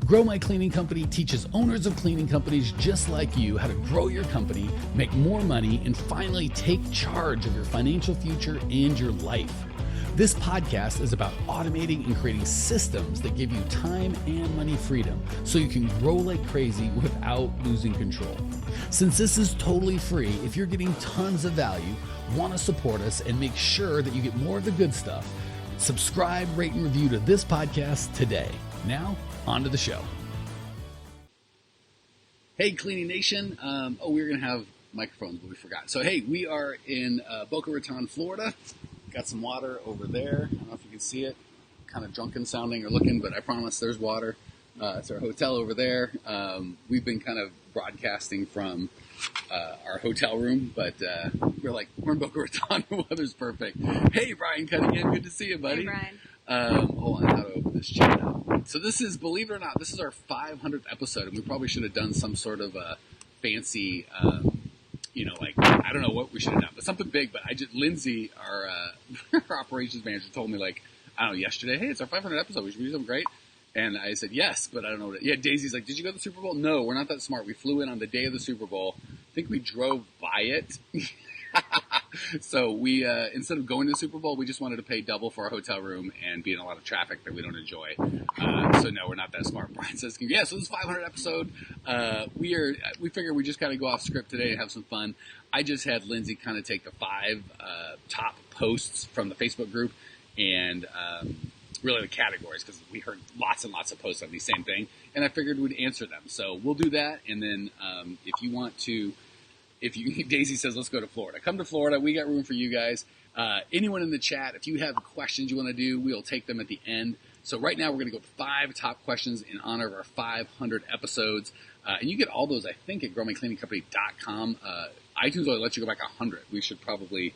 Grow My Cleaning Company teaches owners of cleaning companies just like you how to grow your company, make more money, and finally take charge of your financial future and your life. This podcast is about automating and creating systems that give you time and money freedom so you can grow like crazy without losing control. Since this is totally free, if you're getting tons of value, want to support us, and make sure that you get more of the good stuff, subscribe, rate, and review to this podcast today. Now, on to the show. Hey, Cleaning Nation. We were going to have microphones, but we forgot. So, hey, we are in Boca Raton, Florida. Got some water over there. I don't know if you can see it. Kind of drunken sounding or looking, but I promise there's water. It's our hotel over there. We've been kind of broadcasting from our hotel room, but we're in Boca Raton. The weather's perfect. Hey, Brian Cunningham. Good to see you, buddy. Hey, Brian. Hold on, how to open this chat up. So this is, believe it or not, this is our 500th episode, and we probably should have done some sort of a fancy, I don't know what we should have done, but something big. But Lindsay, our operations manager, told me yesterday, hey, it's our 500th episode. We should do something great. And I said, yes, but I don't know yeah, Daisy's like, did you go to the Super Bowl? No, we're not that smart. We flew in on the day of the Super Bowl. I think we drove by it. So we, instead of going to the Super Bowl, we just wanted to pay double for our hotel room and be in a lot of traffic that we don't enjoy. So no, we're not that smart. Brian says, yeah, so this is 500 episode. We figured we just kind of go off script today and have some fun. I just had Lindsay kind of take the 5 top posts from the Facebook group and really the categories, because we heard lots and lots of posts on the same thing, and I figured we'd answer them. So we'll do that, and then if you want to, Daisy says, let's go to Florida. Come to Florida. We got room for you guys. Anyone in the chat, if you have questions you want to do, we'll take them at the end. So right now we're going to go with 5 top questions in honor of our 500 episodes. And you get all those, I think, at growmycleaningcompany.com. iTunes only lets you go back 100. We should probably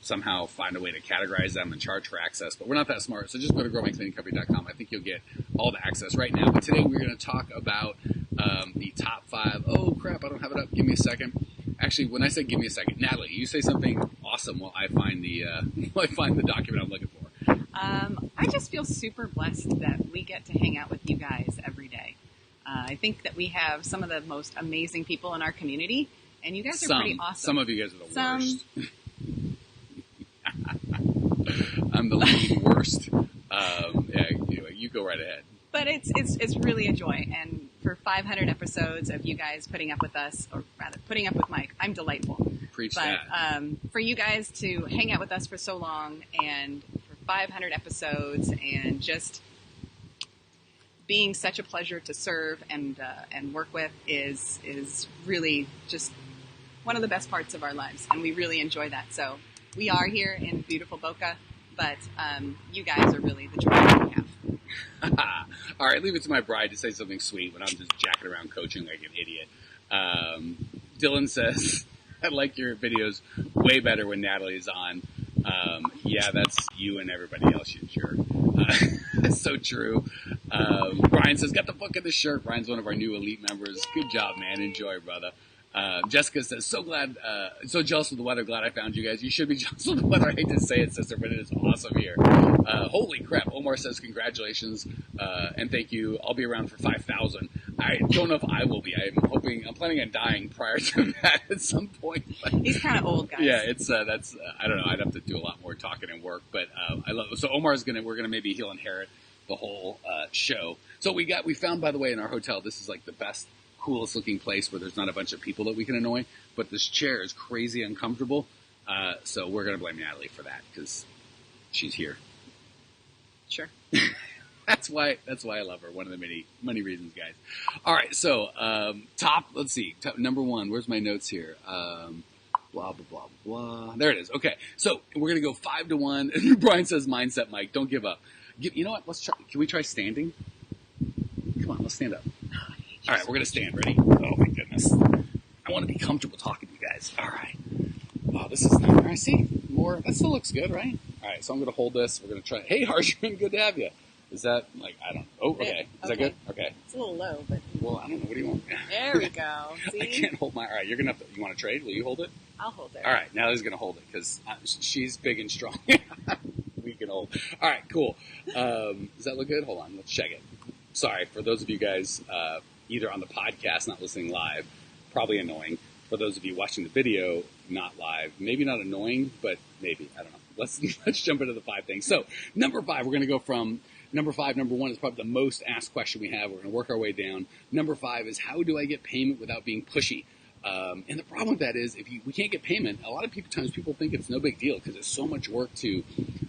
somehow find a way to categorize them and charge for access, but we're not that smart. So just go to growmycleaningcompany.com. I think you'll get all the access right now. But today we're going to talk about the top 5. Oh, crap, I don't have it up. Give me a second. Actually, when I say give me a second, Natalie, you say something awesome while I find the document I'm looking for. I just feel super blessed that we get to hang out with you guys every day. I think that we have some of the most amazing people in our community, and you guys are pretty awesome. Some of you guys are the worst. I'm the leading worst. Anyway, you go right ahead. But it's really a joy, and for 500 episodes of you guys putting up with us, or rather putting up with Mike, I'm delightful. Preach that. But for you guys to hang out with us for so long, and for 500 episodes, and just being such a pleasure to serve and work with is really just one of the best parts of our lives, and we really enjoy that. So we are here in beautiful Boca, but you guys are really the joy that we have. All right, leave it to my bride to say something sweet when I'm just jacking around coaching like an idiot. Dylan says, I like your videos way better when Natalie is on. Yeah, that's you and everybody else, you jerk. That's so true. Brian says, got the book and the shirt. Brian's one of our new elite members. Yay! Good job, man. Enjoy, brother. Jessica says, so jealous of the weather. Glad I found you guys. You should be jealous of the weather. I hate to say it, sister, but it is awesome here. Holy crap. Omar says, congratulations, and thank you. I'll be around for 5,000. I don't know if I will be. I'm planning on dying prior to that at some point. But he's kind of old, guys. Yeah, it's, that's, I don't know. I'd have to do a lot more talking and work, but, I love it. So we're going to maybe he'll inherit the whole, show. So we found, by the way, in our hotel, this is like the best, coolest looking place where there's not a bunch of people that we can annoy, but this chair is crazy uncomfortable. So we're going to blame Natalie for that because she's here. Sure. That's why I love her. One of the many reasons, guys. All right. So, let's see. Number 1, where's my notes here? Blah, blah, blah, blah. There it is. Okay. So we're going to go 5 to 1. Brian says, mindset, Mike, don't give up. You know what? Let's try. Can we try standing? Come on, let's stand up. All right, we're going to stand. Ready? Oh, my goodness. I want to be comfortable talking to you guys. All right. Oh, this is nice. All right, see? More. That still looks good, right? All right, so I'm going to hold this. We're going to try. Hey, Harshan, good to have you. Is that, I don't know. Oh, okay. Is that good? Okay. It's a little low, but... Well, I don't know. What do you want? There we go. See? I can't hold my... All right, you're going to have to... You want to trade? Will you hold it? I'll hold it. All right, Natalie's going to hold it because she's big and strong. We can hold. All right, cool. Does that look good? Hold on. Let's check it. sorry, for those of you guys either on the podcast, not listening live, probably annoying. For those of you watching the video, not live, maybe not annoying, but maybe, I don't know. Let's jump into the 5 things. So number 5, we're going to go from number 5. Number 1 is probably the most asked question we have. We're going to work our way down. Number 5 is, how do I get payment without being pushy? And the problem with that is, we can't get payment, a lot of times people think it's no big deal because it's so much work to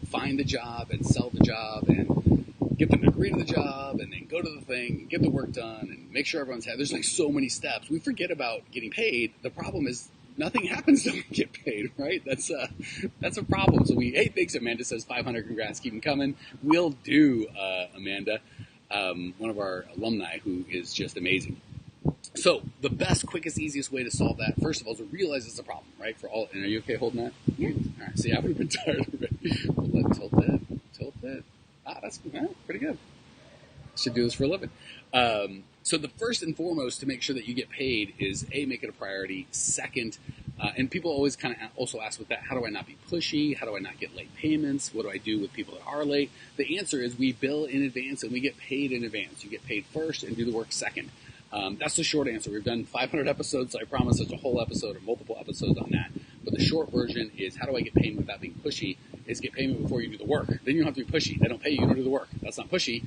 find the job and sell the job and get them to agree to the job and then go to the thing and get the work done and make sure everyone's happy. There's like so many steps. We forget about getting paid. The problem is nothing happens till we get paid, right? That's a problem. So hey, thanks, Amanda says 500, congrats, keep them coming. Will do, Amanda, one of our alumni who is just amazing. So the best, quickest, easiest way to solve that, first of all, is to realize it's a problem, right? And are you okay holding that? Yeah. All right. See, I would have been tired already. Tilt that. That's pretty good. Should do this for a living. So the first and foremost to make sure that you get paid is make it a priority. Second, and people always kind of also ask with that, how do I not be pushy? How do I not get late payments? What do I do with people that are late? The answer is we bill in advance and we get paid in advance. You get paid first and do the work second. That's the short answer. We've done 500 episodes, so I promise there's a whole episode or multiple episodes on that. But the short version is, how do I get payment without being pushy? Is get payment before you do the work. Then you don't have to be pushy. They don't pay you, you don't do the work. That's not pushy,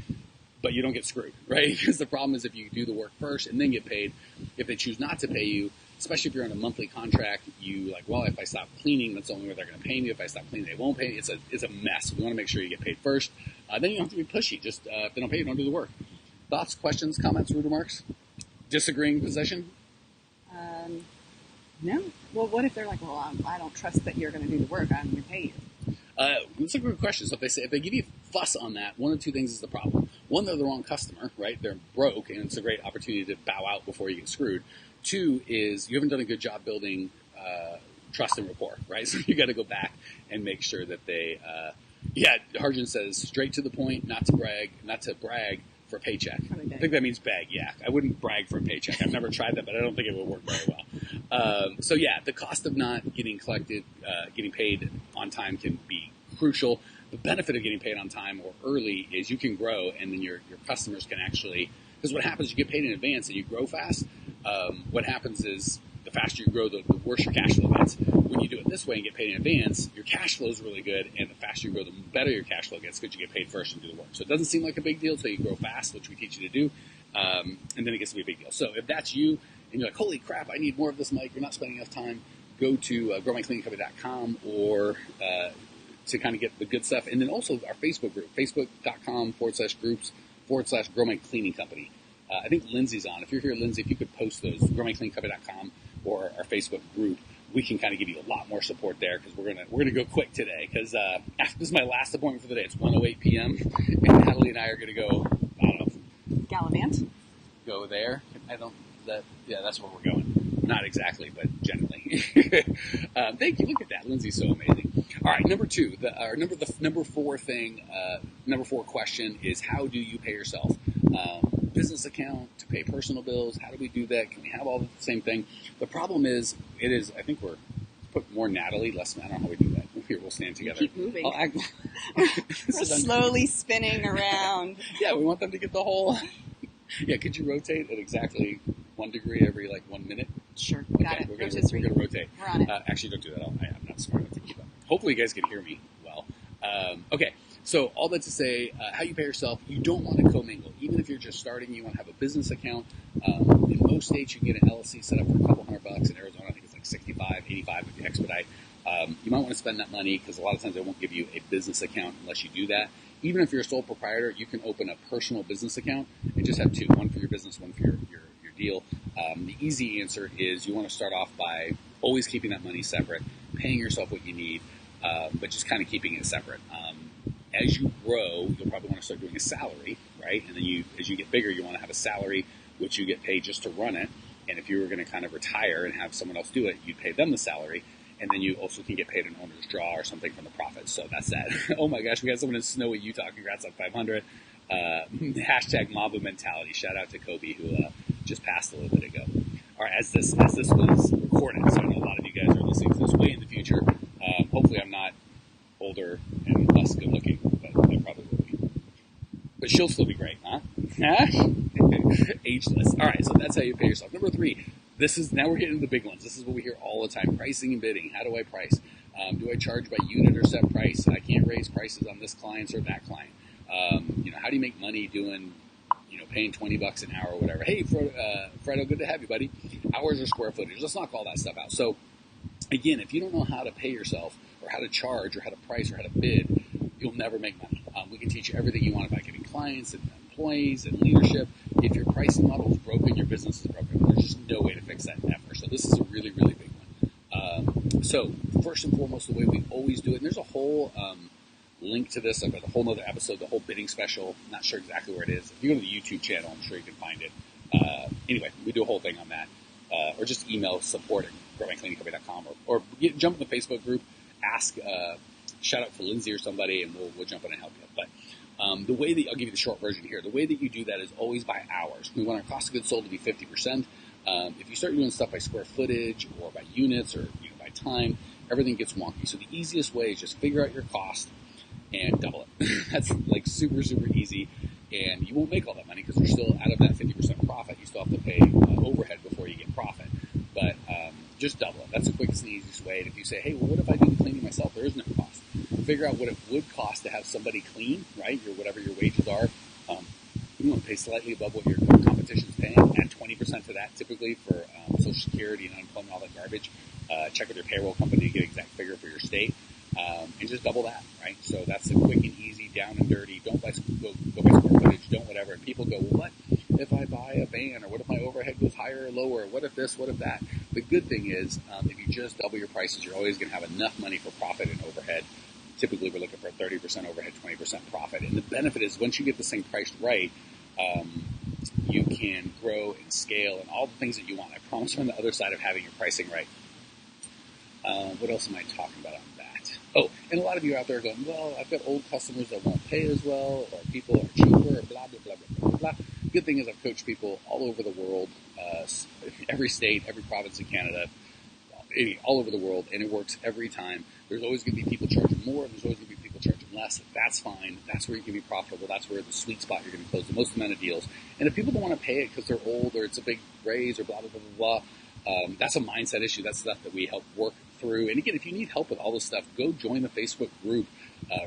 but you don't get screwed, right? Because the problem is if you do the work first and then get paid, if they choose not to pay you, especially if you're on a monthly contract, if I stop cleaning, that's the only way they're going to pay me. If I stop cleaning, they won't pay me. It's a mess. We want to make sure you get paid first. Then you don't have to be pushy. Just if they don't pay you, don't do the work. Thoughts, questions, comments, rude remarks? Disagreeing position? No. Well, what if they're like, well, I don't trust that you're going to do the work. I'm going to pay you. That's a good question. So if they give you fuss on that, one of two things is the problem. One, they're the wrong customer, right? They're broke, and it's a great opportunity to bow out before you get screwed. 2 is you haven't done a good job building trust and rapport, right? So you got to go back and make sure that they. Harjan says straight to the point, not to brag for a paycheck. I think that means beg. Yeah, I wouldn't brag for a paycheck. I've never tried that, but I don't think it would work very well. The cost of not getting paid on time can be crucial. The benefit of getting paid on time or early is you can grow, and then your customers can actually, because what happens is you get paid in advance and you grow fast. What happens is the faster you grow, the worse your cash flow gets. When you do it this way and get paid in advance, your cash flow is really good, and the faster you grow, the better your cash flow gets because you get paid first and do the work. So it doesn't seem like a big deal until you grow fast, which we teach you to do, and then it gets to be a big deal. So if that's you, and you're like, holy crap, I need more of this, Mike, you're not spending enough time, go to growmycleaningcompany.com or to kind of get the good stuff. And then also our Facebook group, facebook.com/groups/growmycleaningcompany. I think Lindsay's on. If you're here, Lindsay, if you could post those, growmycleaningcompany.com or our Facebook group, we can kind of give you a lot more support there because we're gonna go quick today because this is my last appointment for the day. It's 1:08 p.m. and Natalie and I are gonna go. I don't know. Gallivant. Go there. That's where we're going. Not exactly, but generally. Thank you. Look at that. Lindsay's so amazing. All right, number 2. Number 4 thing. Number 4 question is, how do you pay yourself? Business account to pay personal bills. How do we do that? Can we have all the same thing? The problem is, I think we're put more Natalie, less. I don't know how we do that. Here, we'll stand together. Keep moving. We're slowly spinning around. Yeah, we want them to get the whole. Yeah, could you rotate at exactly 1 degree every 1 minute? Sure, got it. We're going to rotate. We're on it. Actually, don't do that. I'm not smart enough to keep up. Hopefully, you guys can hear me well. Okay, so all that to say, how you pay yourself, you don't want to co-mingle. Even if you're just starting, you want to have a business account. In most states, you can get an LLC set up for a couple $100. In Arizona, I think it's like 65, 85 if you expedite. You might want to spend that money because a lot of times they won't give you a business account unless you do that. Even if you're a sole proprietor, you can open a personal business account and just have 2, one for your business, one for your deal. The easy answer is you want to start off by always keeping that money separate, paying yourself what you need, but just kind of keeping it separate. As you grow, you'll probably want to start doing a salary, right? And then as you get bigger, you want to have a salary, which you get paid just to run it. And if you were going to kind of retire and have someone else do it, you'd pay them the salary. And then you also can get paid an owner's draw or something from the profits. So that's that. Oh my gosh, we got someone in snowy Utah. Congrats on 500. Hashtag Mamba mentality. Shout out to Kobe who just passed a little bit ago. All right, as this was recorded, so I know a lot of you guys are listening to this way in the future. Hopefully I'm not older and less good looking, but I probably will be. but she'll still be great, huh? Ageless. All right, so that's how you pay yourself. Number 3, now we're getting into the big ones. This is what we hear all the time: pricing and bidding. How do I price? Do I charge by unit or set price? I can't raise prices on this client or that client. How do you make money doing, paying $20 an hour or whatever? Hey, Fredo, good to have you, buddy. Hours or square footage? Let's knock all that stuff out. So, again, if you don't know how to pay yourself or how to charge or how to price or how to bid, you'll never make money. We can teach you everything you want about getting clients and employees and leadership. If your pricing model is broken, your business is broken. There's just no way to fix that ever. So this is a really, really big one. So first and foremost, the way we always do it, and there's a whole link to this. I've got a whole other episode, the whole bidding special. Not sure exactly where it is. If you go to the YouTube channel, I'm sure you can find it. Anyway, we do a whole thing on that. Or just email support@growingcleaningcompany.com or jump in the Facebook group, ask, shout out to Lindsay or somebody, and we'll jump in and help you. But the way that, I'll give you the short version here, the way that you do that is always by hours. We want our cost of goods sold to be 50%. If you start doing stuff by square footage or by units or by time, everything gets wonky. So the easiest way is just figure out your cost and double it. That's like super, super easy. And you won't make all that money because you're still out of that 50% profit. You still have to pay overhead before you get profit. But just double it. That's the quickest and easiest way. And if you say, hey, well, what if I do the cleaning myself? There is no cost. Figure out what it would cost to have somebody clean, right? Whatever your wages are. You want to pay slightly above what your competition's paying. Add 20% to that typically for Social Security and unemployment, all that garbage. Check with your payroll company to get an exact figure for your state. And just double that, right? So that's the quick and easy, down and dirty. Don't go by square footage. Don't whatever. And people go, well, what if I buy a van? Or what if my overhead goes higher or lower? What if this? What if that? The good thing is, if you just double your prices, you're always going to have enough money for profit and overhead. Typically, we're looking for 30% overhead, 20% profit. And the benefit is once you get this thing priced right, you can grow and scale and all the things that you want. I promise we're on the other side of having your pricing right. What else am I talking about on that? Oh, and a lot of you out there are going, well, I've got old customers that won't pay as well, or people are cheaper, or blah, blah, blah, blah, blah, blah. Good thing is I've coached people all over the world, every state, every province in Canada, all over the world, and it works every time. There's always going to be people charging more, and there's always going to be people charging less. That's fine. That's where you can be profitable. That's where the sweet spot you're going to close the most amount of deals. And if people don't want to pay it because they're old or it's a big raise or blah, blah, blah, blah, blah, that's a mindset issue. That's stuff that we help work through. And again, if you need help with all this stuff, go join the Facebook group.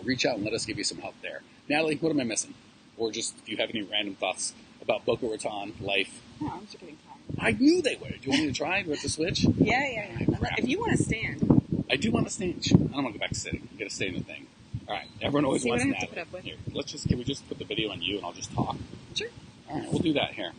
Reach out and let us give you some help there. Natalie, what am I missing? Or just if you have any random thoughts about Boca Raton life. No, I'm just getting tired. I knew they would. Do you want me to try with the switch? Yeah. If you want to stand. I do want to stand. I don't want to go back to sitting. I'm going to stay in the thing. All right. Everyone always wants Natalie. Put up with? Here, can we just put the video on you and I'll just talk? Sure. All right, we'll do that here.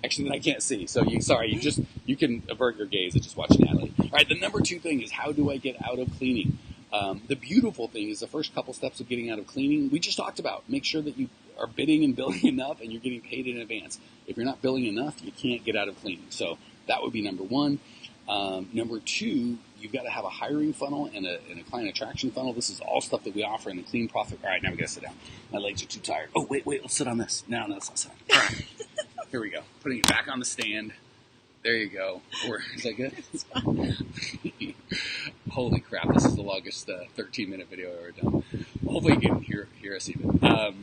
Actually, I can't see. So you can avert your gaze and just watch Natalie. All right, the number 2 thing is how do I get out of cleaning? The beautiful thing is the first couple steps of getting out of cleaning, we just talked about. Make sure that you are bidding and billing enough and you're getting paid in advance. If you're not billing enough, you can't get out of cleaning. So that would be number 1. Number 2, you've got to have a hiring funnel and a client attraction funnel. This is all stuff that we offer in the Clean Profit. All right, now we got to sit down. My legs are too tired. Oh, wait, let's sit on this. No, let's not sit on it. All right, here we go. Putting it back on the stand. There you go. Is that good? Holy crap, this is the longest 13-minute video I've ever done. Hopefully you can hear us even. What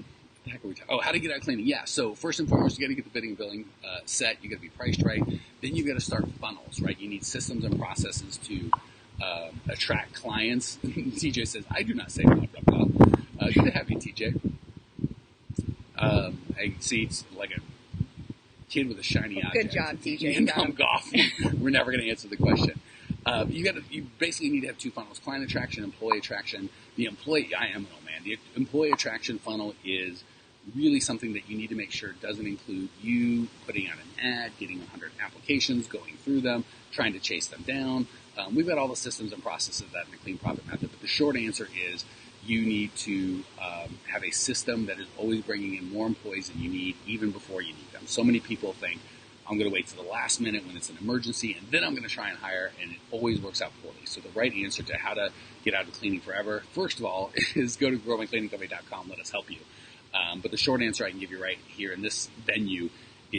the heck are we talking? Oh, how to get out of cleaning. Yeah, so first and foremost, you got to get the bidding and billing set. You got to be priced right. Then you've got to start funnels, right? You need systems and processes to attract clients. TJ says, I do not say blah, blah, blah. Good to have you, TJ. I see it's like a kid with a shiny object. Good job, TJ. And I'm golf. We're never going to answer the question. You basically need to have 2 funnels: client attraction, employee attraction. The employee attraction funnel is really something that you need to make sure doesn't include you putting out an ad, getting 100 applications, going through them, trying to chase them down. We've got all the systems and processes of that in the Clean Profit method. But the short answer is you need to have a system that is always bringing in more employees than you need, even before you need them. So many people think, I'm going to wait to the last minute when it's an emergency, and then I'm going to try and hire, and it always works out poorly. So the right answer to how to get out of cleaning forever, first of all, is go to growingcleaningcompany.com. Let us help you. But the short answer I can give you right here in this venue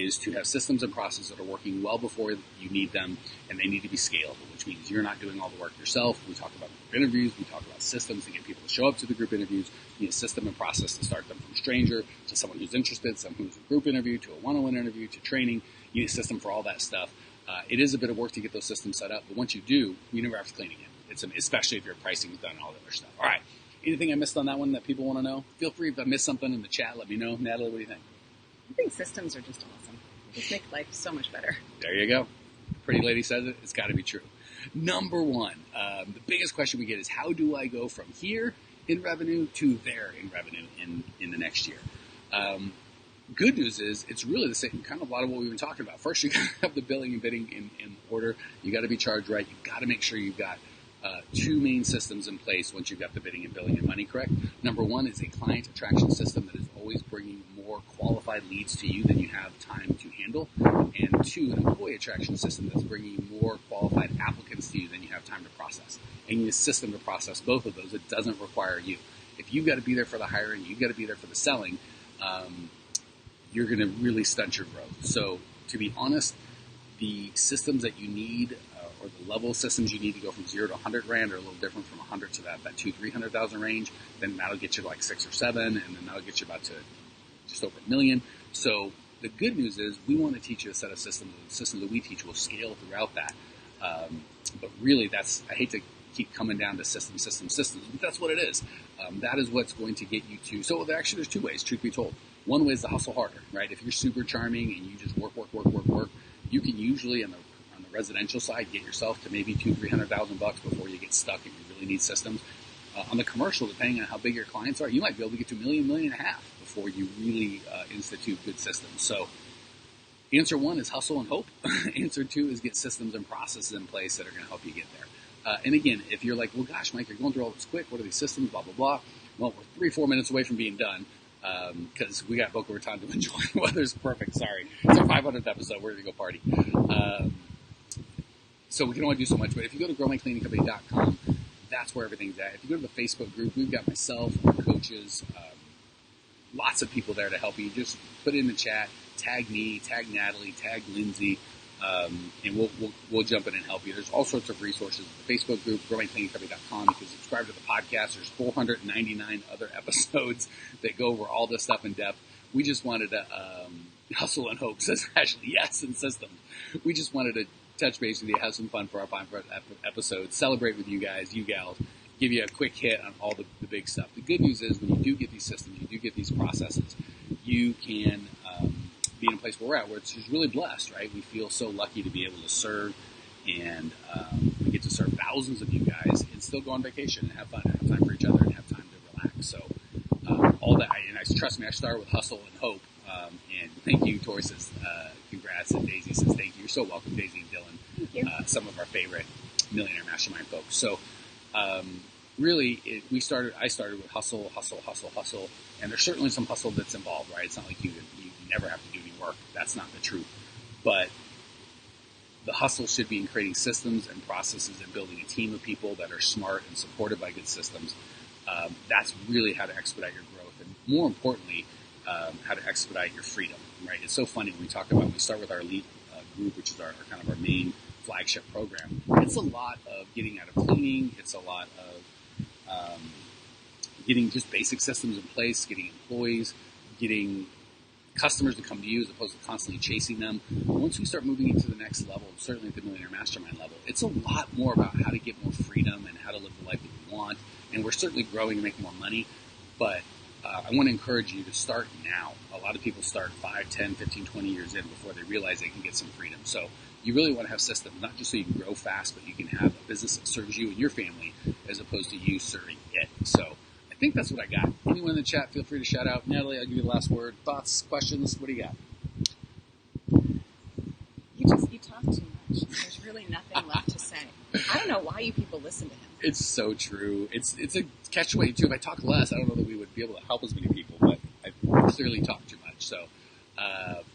is to have systems and processes that are working well before you need them, and they need to be scalable, which means you're not doing all the work yourself. We talk about group interviews. We talk about systems to get people to show up to the group interviews. You need a system and process to start them from stranger to someone who's interested, someone who's a group interview to a one-on-one interview to training. You need a system for all that stuff. It is a bit of work to get those systems set up, but once you do, you never have to clean again. Especially if your pricing is done and all the other stuff. All right. Anything I missed on that one that people want to know? Feel free if I missed something in the chat, let me know. Natalie, what do you think? I think systems are just awesome. They just make life so much better. There you go. Pretty lady says it. It's got to be true. Number one, the biggest question we get is how do I go from here in revenue to there in revenue in the next year? Good news is it's really the same, kind of a lot of what we've been talking about. First, you got to have the billing and bidding in order. You got to be charged right. You got to make sure you've got two main systems in place once you've got the bidding and billing and money correct. Number one is a client attraction system that is always bringing more qualified leads to you than you have time to handle. And two, an employee attraction system that's bringing more qualified applicants to you than you have time to process. And you need a system to process both of those. It doesn't require you. If you've got to be there for the hiring, you've got to be there for the selling, you're going to really stunt your growth. So to be honest, the systems that you need or the level of systems you need to go from 0 to 100 grand are a little different from 100 to that 200,000-300,000 range. Then that'll get you to like 6 or 7, and then that'll get you about to just over $1 million. So the good news is we want to teach you a set of systems. The systems that we teach will scale throughout that. But really, I hate to keep coming down to systems, but that's what it is. That is what's going to get you to. So there's two ways, truth be told. One way is to hustle harder, right? If you're super charming and you just work, you can usually on the residential side get yourself to maybe $200,000-300,000 before you get stuck and you really need systems. On the commercial, depending on how big your clients are, you might be able to get to $1 million, $1.5 million before you really institute good systems. So answer one is hustle and hope. Answer two is get systems and processes in place that are going to help you get there. And again, if you're like, well, gosh, Mike, you're going through all this quick. What are these systems? Blah, blah, blah. Well, we're 3-4 minutes away from being done. Because we got Boca Raton to enjoy. The weather's perfect. Sorry. It's our 500th episode. We're going to go party. So we can only do so much. But if you go to growmycleaningcompany.com, that's where everything's at. If you go to the Facebook group, we've got myself, our coaches, lots of people there to help you. Just put it in the chat. Tag me, tag Natalie, tag Lindsay, and we'll jump in and help you. There's all sorts of resources. The Facebook group, growmycleaningcompany.com. You can subscribe to the podcast. There's 499 other episodes that go over all this stuff in depth. We just wanted to hustle and hope, says Ashley. Yes, and systems. We just wanted to touch base with you, have some fun for our 500th episode, celebrate with you guys, you gals, give you a quick hit on all the big stuff. The good news is when you do get these systems, you do get these processes, you can be in a place where we're at, where it's just really blessed, right? We feel so lucky to be able to serve, and we get to serve thousands of you guys and still go on vacation and have fun, and have time for each other, and have time to relax. So all that, and trust me, I start with hustle and hope. And thank you. Tori says congrats, and Daisy says thank you. You're so welcome, Daisy and Dylan. Thank you. Some of our favorite Millionaire Mastermind folks. So really, I started with hustle, and there's certainly some hustle that's involved, right? It's not like you never have to do any work. That's not the truth. But the hustle should be in creating systems and processes and building a team of people that are smart and supported by good systems. That's really how to expedite your growth, and more importantly, how to expedite your freedom, right? It's so funny when we talk about, we start with our elite group, which is our kind of our main flagship program. It's a lot of getting out of cleaning. It's a lot of getting just basic systems in place, getting employees, getting customers to come to you as opposed to constantly chasing them. Once we start moving into the next level, certainly at the Millionaire Mastermind level, it's a lot more about how to get more freedom and how to live the life that we want. And we're certainly growing and making more money, but I want to encourage you to start now. A lot of people start 5, 10, 15, 20 years in before they realize they can get some freedom. So you really want to have systems, not just so you can grow fast, but you can have a business that serves you and your family as opposed to you serving it. So I think that's what I got. Anyone in the chat, feel free to shout out. Natalie, I'll give you the last word. Thoughts, questions? What do you got? You talk too much. There's really nothing left to say. I don't know why you people listen to him. It's so true. It's a catch-22. If I talk less, I don't know that we would be able to help as many people, but I clearly talk too much. So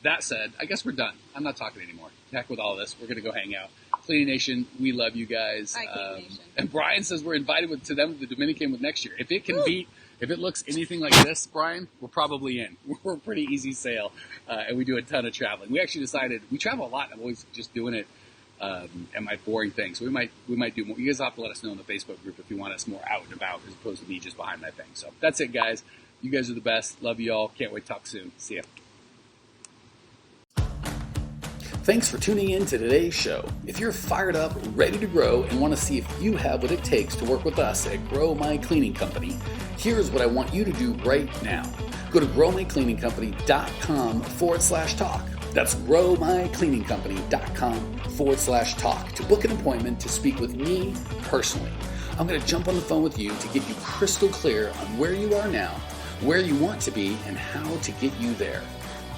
that said, I guess we're done. I'm not talking anymore. Heck with all this. We're going to go hang out. Cleaning Nation, we love you guys. Hi, Cleaning Nation. And Brian says we're invited to them to the Dominican with next year. If it can beat If it looks anything like this, Brian, we're probably in. We're a pretty easy sale, and we do a ton of traveling. We actually decided we travel a lot. I'm always just doing it at my boring thing. So we might do more. You guys have to let us know in the Facebook group if you want us more out and about as opposed to me just behind my thing. So that's it, guys. You guys are the best. Love you all. Can't wait to talk soon. See ya. Thanks for tuning in to today's show. If you're fired up, ready to grow, and want to see if you have what it takes to work with us at Grow My Cleaning Company, here's what I want you to do right now. Go to growmycleaningcompany.com/talk. That's growmycleaningcompany.com/talk to book an appointment to speak with me personally. I'm going to jump on the phone with you to get you crystal clear on where you are now, where you want to be, and how to get you there.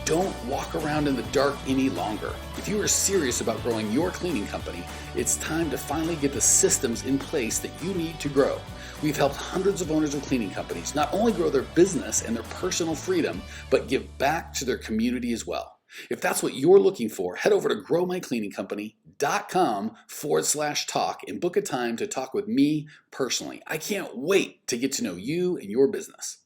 Don't walk around in the dark any longer. If you are serious about growing your cleaning company, it's time to finally get the systems in place that you need to grow. We've helped hundreds of owners of cleaning companies not only grow their business and their personal freedom, but give back to their community as well. If that's what you're looking for, head over to growmycleaningcompany.com/talk and book a time to talk with me personally. I can't wait to get to know you and your business.